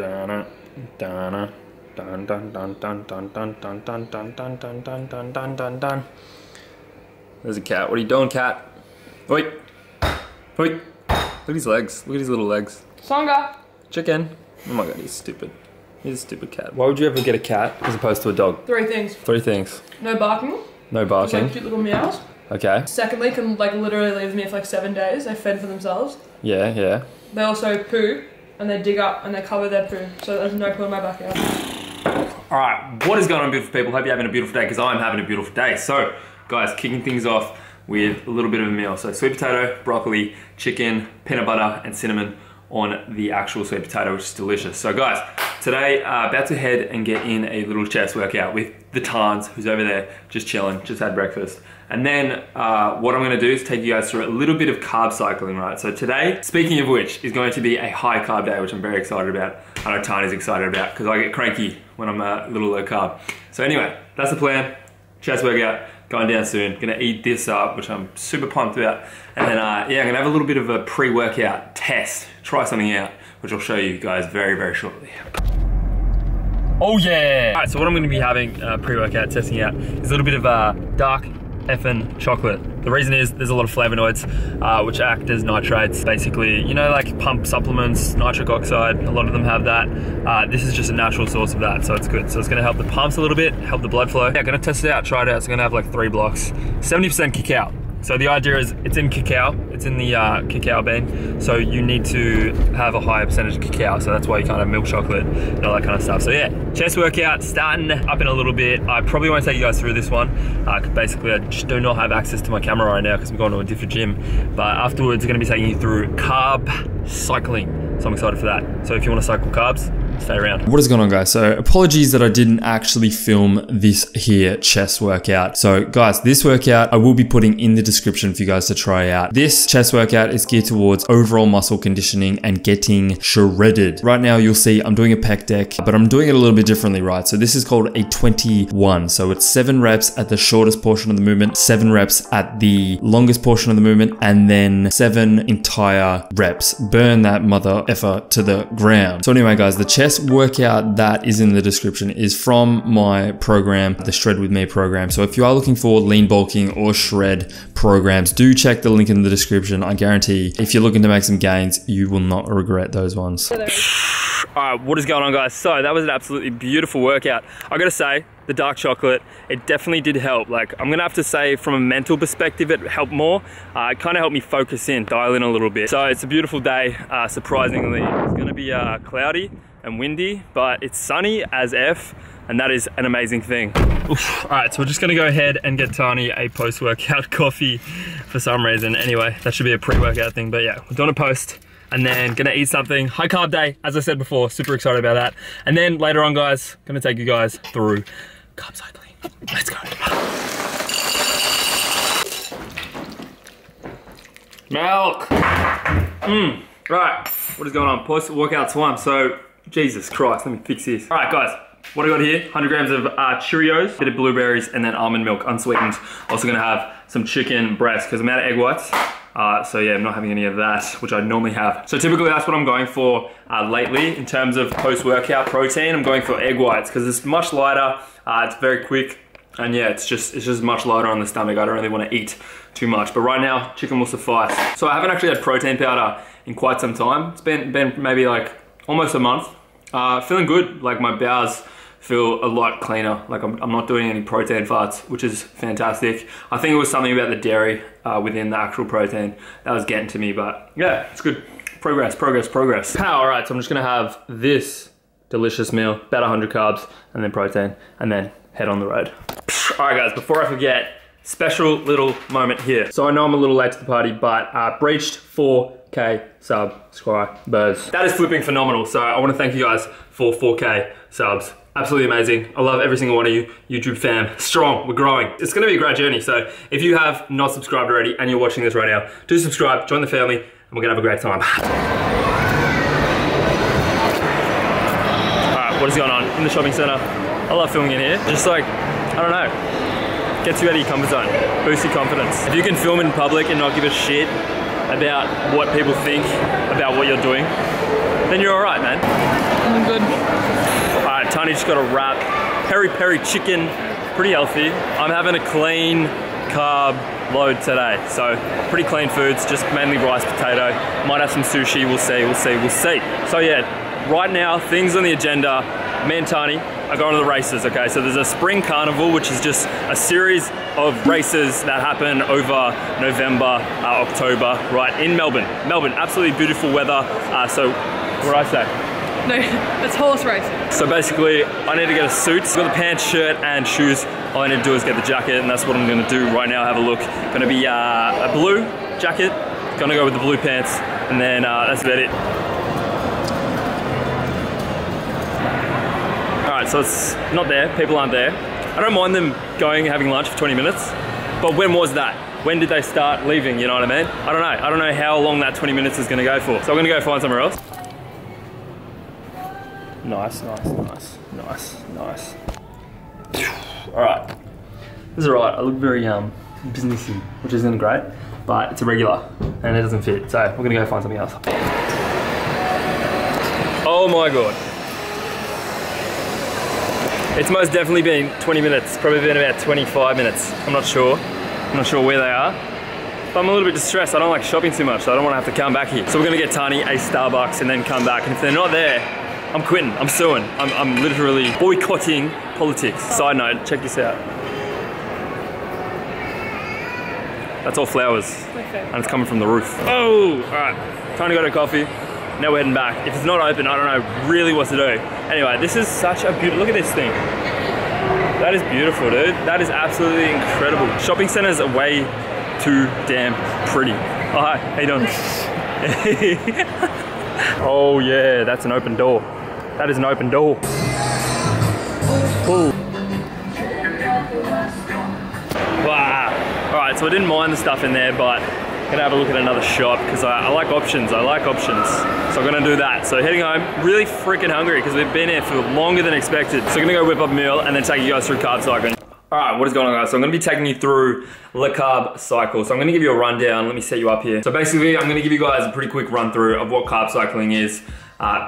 Dun dun dun dun dun dun dun dun dun dun dun dun dun dun dun dun dun dun. There's a cat. What are you doing, cat? Wait. Wait. Look at his legs. Look at his little legs. Songa. Chicken. Oh my god, he's stupid. He's a stupid cat. Why would you ever get a cat as opposed to a dog? 3 things. 3 things. No barking. No barking. Just like cute little meows. Okay. Secondly, can like literally leave me for like 7 days. They fend for themselves. Yeah, yeah. They also poo and they dig up and they cover their poo. So there's no poo in my backyard. Alright, what is going on, beautiful people? Hope you're having a beautiful day, because I'm having a beautiful day. So, guys, kicking things off with a little bit of a meal. So sweet potato, broccoli, chicken, peanut butter, and cinnamon on the actual sweet potato, which is delicious. So guys, today, about to head and get in a little chest workout with the Tarns, who's over there just chilling, just had breakfast. And then what I'm gonna do is take you guys through a little bit of carb cycling, right? So today, speaking of which, is going to be a high carb day, which I'm very excited about. I know Tany's excited about, because I get cranky when I'm a little low carb. So anyway, that's the plan. Chest workout, going down soon. Gonna eat this up, which I'm super pumped about. And then, yeah, I'm gonna have a little bit of a pre-workout test, try something out, which I'll show you guys very, very shortly. Oh yeah! All right, so what I'm gonna be having pre-workout testing out is a little bit of dark effing chocolate. The reason is there's a lot of flavonoids which act as nitrates. Basically, you know, like pump supplements, nitric oxide, a lot of them have that. This is just a natural source of that, so it's good. So it's gonna help the pumps a little bit, help the blood flow. Yeah, gonna test it out, try it out. It's gonna have like 3 blocks, 70% cacao. So the idea is it's in cacao, it's in the cacao bean, so you need to have a higher percentage of cacao, so that's why you can't have milk chocolate and all that kind of stuff. So yeah, chest workout starting up in a little bit. I probably won't take you guys through this one, because basically I just do not have access to my camera right now because I'm going to a different gym. But afterwards, I'm going to be taking you through carb cycling, so I'm excited for that. So if you want to cycle carbs, stay around. What is going on, guys? So apologies that I didn't actually film this here chest workout. So guys, this workout I will be putting in the description for you guys to try out. This chest workout is geared towards overall muscle conditioning and getting shredded. Right now you'll see I'm doing a pec deck, but I'm doing it a little bit differently, right? So this is called a 21. So it's 7 reps at the shortest portion of the movement, 7 reps at the longest portion of the movement, and then 7 entire reps. Burn that mother effer to the ground. So anyway, guys, the chest workout that is in the description is from my program, the Shred With Me program. So if you are looking for lean bulking or shred programs, do check the link in the description. I guarantee if you're looking to make some gains, you will not regret those ones. All right, what is going on, guys? So that was an absolutely beautiful workout. I gotta say, the dark chocolate, it definitely did help. Like, I'm gonna have to say from a mental perspective, it helped more. It kind of helped me focus in, dial in a little bit. So it's a beautiful day, surprisingly. It's gonna be cloudy and windy, but it's sunny as F, and that is an amazing thing. Oof. All right, so we're just gonna go ahead and get Tani a post-workout coffee for some reason. Anyway, that should be a pre-workout thing, but yeah, we're doing a post, and then gonna eat something. High carb day, as I said before, super excited about that. And then later on, guys, gonna take you guys through carb cycling. Let's go. Milk. Right, what is going on? Post-workout swamp. So, Jesus Christ, let me fix this. All right, guys, what I got here, 100 grams of Cheerios, a bit of blueberries, and then almond milk, unsweetened. Also gonna have some chicken breast, because I'm out of egg whites. So yeah, I'm not having any of that, which I normally have. So typically that's what I'm going for lately in terms of post-workout protein. I'm going for egg whites, because it's much lighter, it's very quick, and yeah, it's just much lighter on the stomach. I don't really want to eat too much, but right now, chicken will suffice. So I haven't actually had protein powder in quite some time. It's been maybe like almost a month. Feeling good, like my bowels feel a lot cleaner. Like I'm not doing any protein farts, which is fantastic. I think it was something about the dairy within the actual protein that was getting to me, but yeah, it's good. Progress, progress, progress. All right, so I'm just gonna have this delicious meal, about 100 carbs, and then protein, and then head on the road. All right, guys, before I forget, special little moment here. So I know I'm a little late to the party, but breached 4K subscribers. That is flipping phenomenal. So I want to thank you guys for 4K subs. Absolutely amazing. I love every single one of you, YouTube fam. Strong, we're growing. It's gonna be a great journey. So if you have not subscribed already and you're watching this right now, do subscribe, join the family, and we're gonna have a great time. All right, what is going on in the shopping center? I love filming in here. Just like, I don't know, gets you out of your comfort zone, boosts your confidence. If you can film in public and not give a shit about what people think about what you're doing, then you're all right, man. I'm good. All right, Tony just got a wrap. Peri chicken, pretty healthy. I'm having a clean carb load today, so pretty clean foods, just mainly rice, potato. Might have some sushi, we'll see. So yeah, right now, things on the agenda, me and Tani are going to the races, okay? So there's a spring carnival, which is just a series of races that happen over November, October, right, in Melbourne. Melbourne, absolutely beautiful weather. So what do I say? No, it's horse racing. So basically, I need to get a suit. I've got the pants, shirt, and shoes. All I need to do is get the jacket, and that's what I'm gonna do right now. Have a look. Gonna be a blue jacket. Gonna go with the blue pants, and then that's about it. All right, so it's not there. People aren't there. I don't mind them going and having lunch for 20 minutes, but when was that? When did they start leaving? You know what I mean? I don't know. I don't know how long that 20 minutes is gonna go for. So I'm gonna go find somewhere else. Nice. All right, this is all right. I look very businessy, which isn't great, but it's a regular and it doesn't fit. So we're gonna go find something else. Oh my God. It's most definitely been 20 minutes, probably been about 25 minutes. I'm not sure where they are, but I'm a little bit distressed. I don't like shopping too much, so I don't want to have to come back here. So we're gonna get Tani a Starbucks and then come back, and if they're not there, I'm quitting, I'm suing. I'm literally boycotting politics. Side note, check this out. That's all flowers, and it's coming from the roof. Oh, all right, Tony got a coffee. Now we're heading back. If it's not open, I don't know really what to do. Anyway, this is such a beautiful, look at this thing. That is beautiful, dude. That is absolutely incredible. Shopping centers are way too damn pretty. Oh, hi, how you doing? Oh yeah, that's an open door. That is an open door. Ooh. Wow. All right, so I didn't mind the stuff in there, but I'm gonna have a look at another shop because I like options. So I'm gonna do that. So heading home, really freaking hungry because we've been here for longer than expected. So I'm gonna go whip up a meal and then take you guys through carb cycling. All right, what is going on, guys? So I'm gonna be taking you through the carb cycle. So I'm gonna give you a rundown. Let me set you up here. So basically, I'm gonna give you guys a pretty quick run through of what carb cycling is.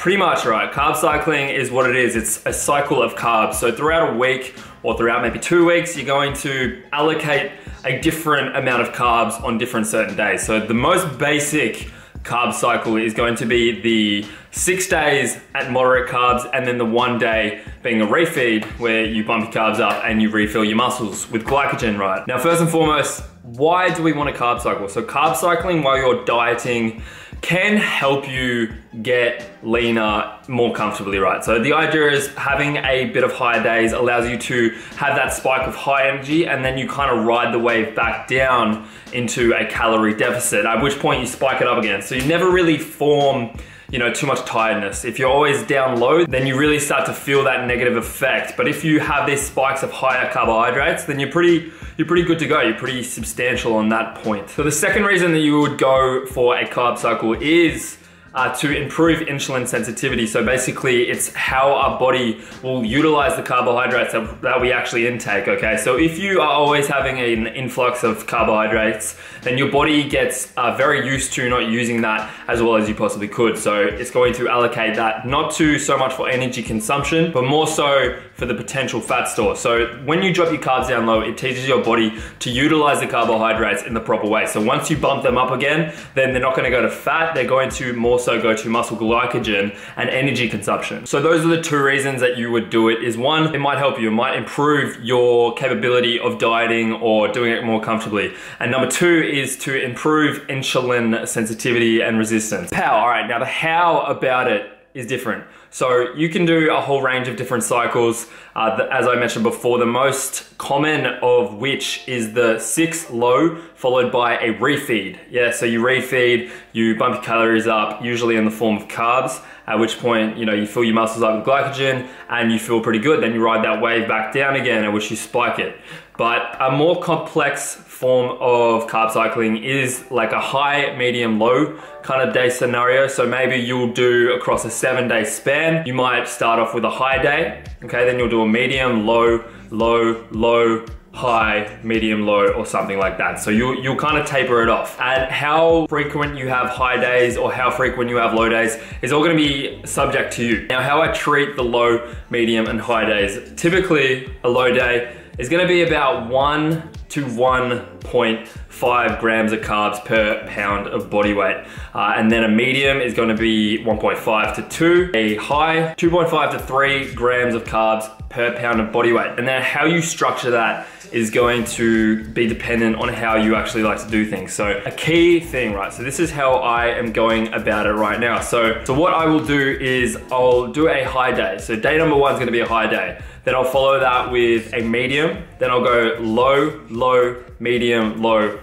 Pretty much, right? Carb cycling is what it is. It's a cycle of carbs. So throughout a week or throughout maybe 2 weeks, you're going to allocate a different amount of carbs on different certain days. So the most basic carb cycle is going to be the 6 days at moderate carbs and then the 1 day being a refeed where you bump your carbs up and you refill your muscles with glycogen, right? Now, first and foremost, why do we want a carb cycle? So carb cycling while you're dieting can help you get leaner more comfortably, right? So the idea is having a bit of higher days allows you to have that spike of high energy and then you kind of ride the wave back down into a calorie deficit, at which point you spike it up again. So you never really form, you know, too much tiredness. If you're always down low, then you really start to feel that negative effect. But if you have these spikes of higher carbohydrates, then you're pretty good to go. You're pretty substantial on that point. So the second reason that you would go for a carb cycle is to improve insulin sensitivity. So basically it's how our body will utilize the carbohydrates that we actually intake, okay? So if you are always having an influx of carbohydrates, then your body gets very used to not using that as well as you possibly could. So it's going to allocate that not to so much for energy consumption, but more so for the potential fat store. So when you drop your carbs down low, it teaches your body to utilize the carbohydrates in the proper way. So once you bump them up again, then they're not gonna go to fat, they're going to more so go to muscle glycogen and energy consumption. So those are the two reasons that you would do it. Is one, it might help you, it might improve your capability of dieting or doing it more comfortably. And number two is to improve insulin sensitivity and resistance. How? All right, now the how about it is different. So you can do a whole range of different cycles. As I mentioned before, the most common of which is the 6 low followed by a refeed. Yeah, so you refeed, you bump your calories up, usually in the form of carbs, at which point, you know, you fill your muscles up with glycogen and you feel pretty good. Then you ride that wave back down again, at which you spike it. But a more complex form of carb cycling is like a high, medium, low kind of day scenario. So maybe you'll do across a 7-day span. You might start off with a high day, okay? Then you'll do a medium, low, low, low, high, medium, low, or something like that. So you'll kind of taper it off. And how frequent you have high days or how frequent you have low days is all gonna be subject to you. Now, how I treat the low, medium, and high days, typically a low day is gonna be about 1 to 1.5 grams of carbs per pound of body weight. And then a medium is gonna be 1.5 to 2. A high, 2.5 to 3 grams of carbs per pound of body weight. And then how you structure that is going to be dependent on how you actually like to do things. So a key thing, right? So this is how I am going about it right now. So what I will do is I'll do a high day. So day number 1 is gonna be a high day. Then I'll follow that with a medium. Then I'll go low, low, medium, low,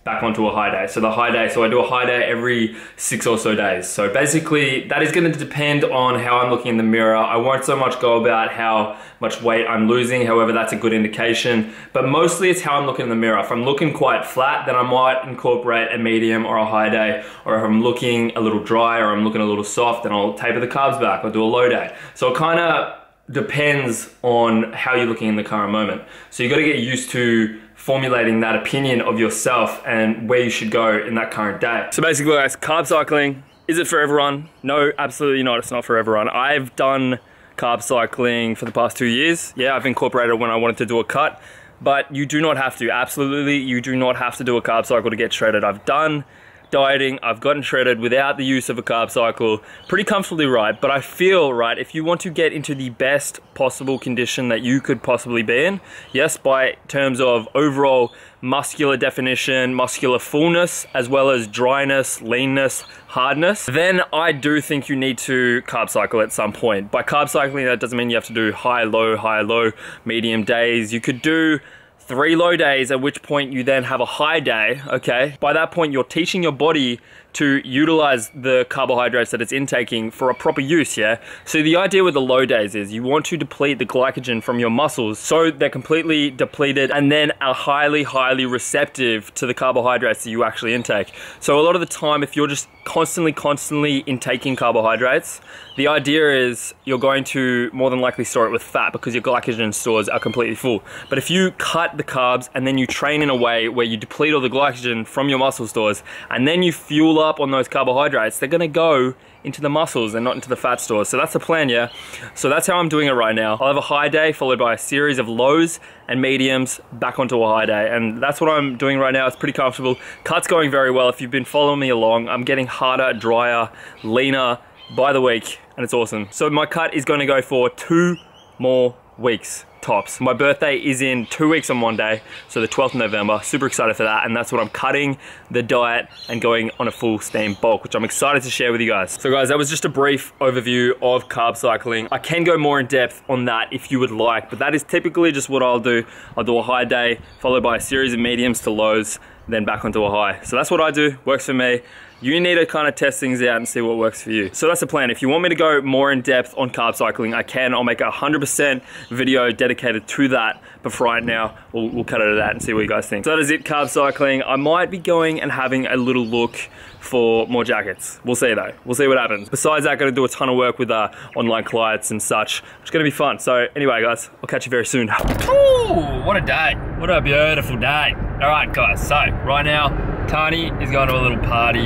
back onto a high day. So the high day, so I do a high day every 6 or so days. So basically that is gonna depend on how I'm looking in the mirror. I won't so much go about how much weight I'm losing, however, that's a good indication. But mostly it's how I'm looking in the mirror. If I'm looking quite flat, then I might incorporate a medium or a high day. Or if I'm looking a little dry or I'm looking a little soft, then I'll taper the carbs back or do a low day. So it kind of depends on how you're looking in the current moment. So you got to get used to formulating that opinion of yourself and where you should go in that current day. So basically, guys, carb cycling, is it for everyone? No, absolutely not. It's not for everyone. I've done carb cycling for the past 2 years. Yeah, I've incorporated when I wanted to do a cut, but you do not have to. Absolutely, you do not have to do a carb cycle to get shredded. I've done dieting, I've gotten shredded without the use of a carb cycle pretty comfortably, right? But I feel, right, if you want to get into the best possible condition that you could possibly be in, yes, by terms of overall muscular definition, muscular fullness, as well as dryness, leanness, hardness, then I do think you need to carb cycle at some point. By carb cycling, that doesn't mean you have to do high, low, medium days. You could do 3 low days, at which point you then have a high day, okay? By that point, you're teaching your body to utilize the carbohydrates that it's intaking for a proper use, yeah? So the idea with the low days is you want to deplete the glycogen from your muscles so they're completely depleted and then are highly receptive to the carbohydrates that you actually intake. So a lot of the time, if you're just constantly intaking carbohydrates, the idea is you're going to more than likely store it with fat because your glycogen stores are completely full. But if you cut the carbs and then you train in a way where you deplete all the glycogen from your muscle stores and then you fuel up on those carbohydrates, they're gonna go into the muscles and not into the fat stores. So that's the plan, yeah? So that's how I'm doing it right now. I'll have a high day followed by a series of lows and mediums back onto a high day. And that's what I'm doing right now. It's pretty comfortable. Cut's going very well. If you've been following me along, I'm getting harder, drier, leaner by the week, and it's awesome. So my cut is gonna go for 2 more weeks. Tops. My birthday is in 2 weeks on Monday, so the 12th of November. Super excited for that, and that's what I'm cutting the diet and going on a full steam bulk, which I'm excited to share with you guys. So guys, that was just a brief overview of carb cycling. I can go more in depth on that if you would like, but that is typically just what I'll do. I'll do a high day, followed by a series of mediums to lows, then back onto a high. So that's what I do, works for me. You need to kind of test things out and see what works for you. So that's the plan. If you want me to go more in depth on carb cycling, I can. I'll make a 100% video dedicated to that. But for right now, we'll cut it at that and see what you guys think. So that is it, carb cycling. I might be going and having a little look for more jackets. We'll see though. We'll see what happens. Besides that, gonna do a ton of work with online clients and such, which is gonna be fun. So anyway, guys, I'll catch you very soon. Ooh, what a day. What a beautiful day. All right, guys, so right now, Tani is going to a little party,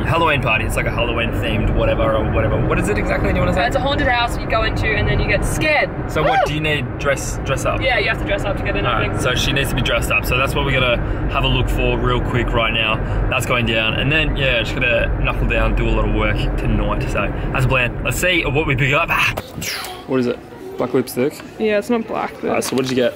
Halloween party. It's like a Halloween themed whatever or whatever. What is it exactly? Do you want to say? It's a haunted house you go into and then you get scared. So what do you need? Dress up? Yeah, you have to dress up to get in. Alright, so she needs to be dressed up. So that's what we're gonna have a look for real quick right now. That's going down, and then yeah, just gonna knuckle down, do a lot of work tonight. So that's a plan. Let's see what we pick up. What is it? Black lipstick? Yeah, it's not black. But... Alright, so what did you get?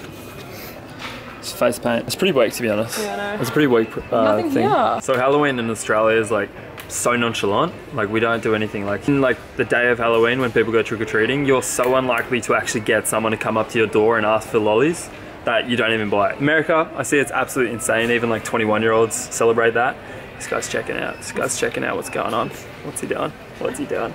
It's face paint. It's pretty weak, to be honest. Yeah, I know. It's a pretty weak Nothing thing. Here. So Halloween in Australia is like so nonchalant. Like we don't do anything. Like in like the day of Halloween when people go trick-or-treating, you're so unlikely to actually get someone to come up to your door and ask for lollies that you don't even buy it. America, I see it's absolutely insane. Even like 21-year-olds celebrate that. This guy's checking out. This guy's checking out what's going on. What's he doing? What's he doing?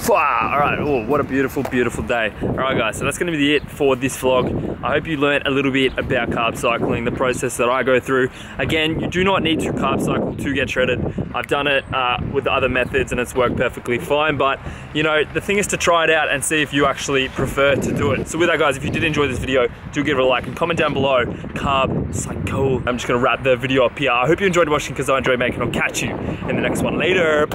Wow, all right, oh, what a beautiful, beautiful day. All right, guys, so that's gonna be it for this vlog. I hope you learned a little bit about carb cycling, the process that I go through. Again, you do not need to carb cycle to get shredded. I've done it with other methods and it's worked perfectly fine, but you know, the thing is to try it out and see if you actually prefer to do it. So with that, guys, if you did enjoy this video, do give it a like and comment down below, carb cycle. I'm just gonna wrap the video up here. I hope you enjoyed watching because I enjoy making. I'll catch you in the next one later.